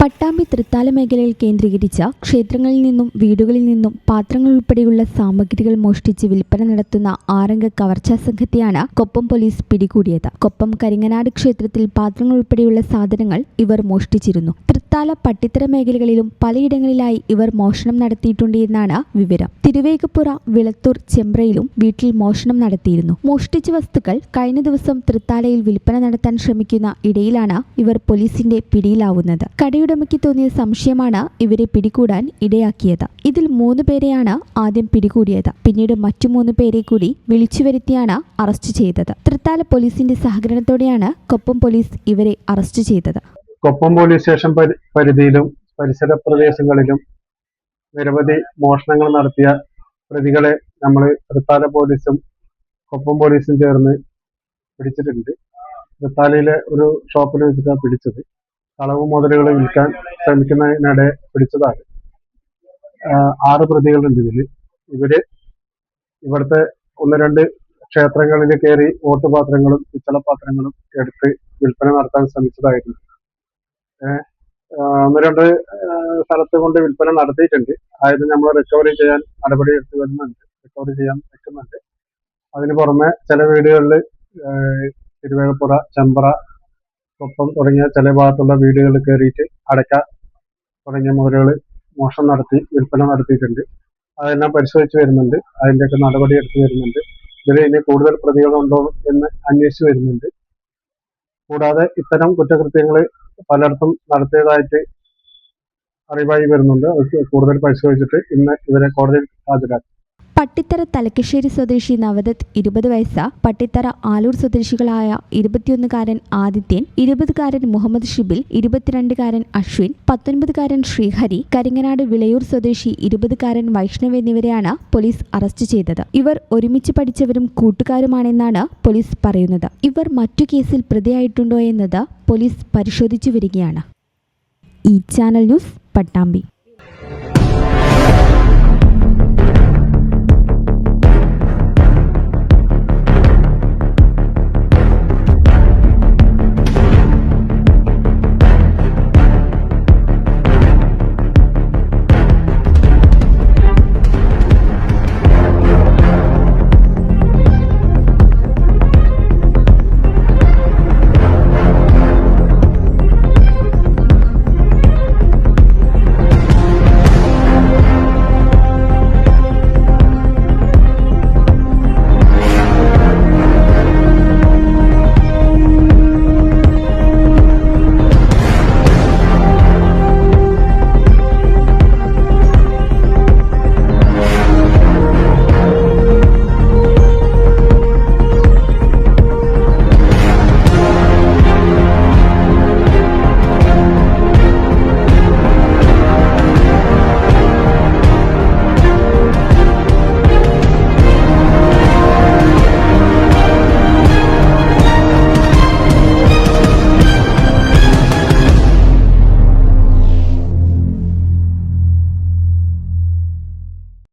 പട്ടാമ്പി തൃത്താല മേഖലയിൽ കേന്ദ്രീകരിച്ച ക്ഷേത്രങ്ങളിൽ നിന്നും വീടുകളിൽ നിന്നും പാത്രങ്ങൾ ഉൾപ്പെടെയുള്ള സാമഗ്രികൾ മോഷ്ടിച്ച് വിൽപ്പന നടത്തുന്ന 6 കവർച്ചാ സംഘത്തെയാണ് കൊപ്പം പോലീസ് പിടികൂടിയത്. കൊപ്പം കരിങ്ങനാട് ക്ഷേത്രത്തിൽ പാത്രങ്ങൾ ഉൾപ്പെടെയുള്ള സാധനങ്ങൾ ഇവർ മോഷ്ടിച്ചിരുന്നു. തൃത്താല പട്ടിത്തറ മേഖലകളിലും പലയിടങ്ങളിലായി ഇവർ മോഷണം നടത്തിയിട്ടുണ്ട് എന്നാണ് വിവരം. തിരുവേഗപ്പുറ വിളത്തൂർ ചെമ്പ്രയിലും വീട്ടിൽ മോഷണം നടത്തിയിരുന്നു. മോഷ്ടിച്ച വസ്തുക്കൾ കഴിഞ്ഞ ദിവസം തൃത്താലയിൽ വിൽപ്പന നടത്താൻ ശ്രമിക്കുന്ന ഇടയിലാണ് ഇവർ പോലീസിന്റെ പിടിയിലാവുന്നത്. കടയുടമയ്ക്ക് തോന്നിയ സംശയമാണ് ഇവരെ പിടികൂടാൻ ഇടയാക്കിയത്. ഇതിൽ 3 പേരെയാണ് ആദ്യം പിടികൂടിയത്. പിന്നീട് മറ്റു 3 പേരെ കൂടി വിളിച്ചു വരുത്തിയാണ് അറസ്റ്റ് ചെയ്തത്. തൃത്താല പോലീസിന്റെ സഹകരണത്തോടെയാണ് കൊപ്പം പോലീസ് ഇവരെ അറസ്റ്റ് ചെയ്തത്. കൊപ്പം പോലീസ് സ്റ്റേഷൻ പരിധിയിലും പരിസര പ്രദേശങ്ങളിലും നിരവധി മോഷണങ്ങൾ നടത്തിയ പ്രതികളെ നമ്മൾ തൃത്താല പോലീസും കൊപ്പം പോലീസും ചേർന്ന് പിടിച്ചിട്ടുണ്ട്. തൃത്താലയിലെ ഒരു ഷോപ്പിൽ വെച്ചിട്ടാണ് പിടിച്ചത്. കളവ് മുതലുകൾ വിൽക്കാൻ ശ്രമിക്കുന്നതിനിടെ പിടിച്ചതാണ്. 6 പ്രതികളുണ്ട് ഇതിൽ. ഇവിടുത്തെ 1-2 ക്ഷേത്രങ്ങളിൽ കയറി ഓട്ടുപാത്രങ്ങളും പിച്ചളപാത്രങ്ങളും എടുത്ത് വിൽപ്പന നടത്താൻ ശ്രമിച്ചതായിരുന്നു. 1-2 സ്ഥലത്ത് കൊണ്ട് വിൽപ്പന നടത്തിയിട്ടുണ്ട്. അതായത് നമ്മൾ റിക്കവറി ചെയ്യാൻ നടപടി റിക്കവറി ചെയ്യാൻ വെക്കുന്നുണ്ട്. അതിന് പുറമെ ചില വീടുകളിൽ തിരുവേഗപ്പുറ, ചെമ്പ്ര, കൊപ്പം തുടങ്ങിയ ചില ഭാഗത്തുള്ള വീടുകളിൽ കയറിയിട്ട് അടയ്ക്ക തുടങ്ങിയ മുതലുകൾ മോഷണം നടത്തി വിൽപ്പന നടത്തിയിട്ടുണ്ട്. അതെല്ലാം പരിശോധിച്ച് വരുന്നുണ്ട്. അതിൻ്റെയൊക്കെ നടപടി എടുത്തു വരുന്നുണ്ട്. ഇതിൽ ഇനി കൂടുതൽ പ്രതികളുണ്ടോ എന്ന് അന്വേഷിച്ചു വരുന്നുണ്ട്. കൂടാതെ ഇത്തരം കുറ്റകൃത്യങ്ങൾ പലയിടത്തും നടത്തിയതായിട്ട് അറിവായി വരുന്നുണ്ട്. കൂടുതൽ പരിശോധിച്ചിട്ട് ഇന്ന് ഇവരെ കോടതിയിൽ ഹാജരാക്കും. പട്ടിത്തറ തലക്കശ്ശേരി സ്വദേശി നവദത്ത് 20 വയസ്സ്, പട്ടിത്തറ ആലൂർ സ്വദേശികളായ 21-കാരൻ ആദിത്യൻ, 20-കാരൻ മുഹമ്മദ് ഷിബിൽ, 22-കാരൻ അശ്വിൻ, 19-കാരൻ ശ്രീഹരി, കരിങ്ങനാട് വിളയൂർ സ്വദേശി 20-കാരൻ വൈഷ്ണവ് എന്നിവരെയാണ് പോലീസ് അറസ്റ്റ് ചെയ്തത്. ഇവർ ഒരുമിച്ച് പഠിച്ചവരും കൂട്ടുകാരുമാണെന്നാണ് പോലീസ് പറയുന്നത്. ഇവർ മറ്റു കേസിൽ പ്രതിയായിട്ടുണ്ടോ എന്നത് പോലീസ് പരിശോധിച്ചു വരികയാണ്. ഈ ചാനൽ ന്യൂസ്, പട്ടാമ്പി.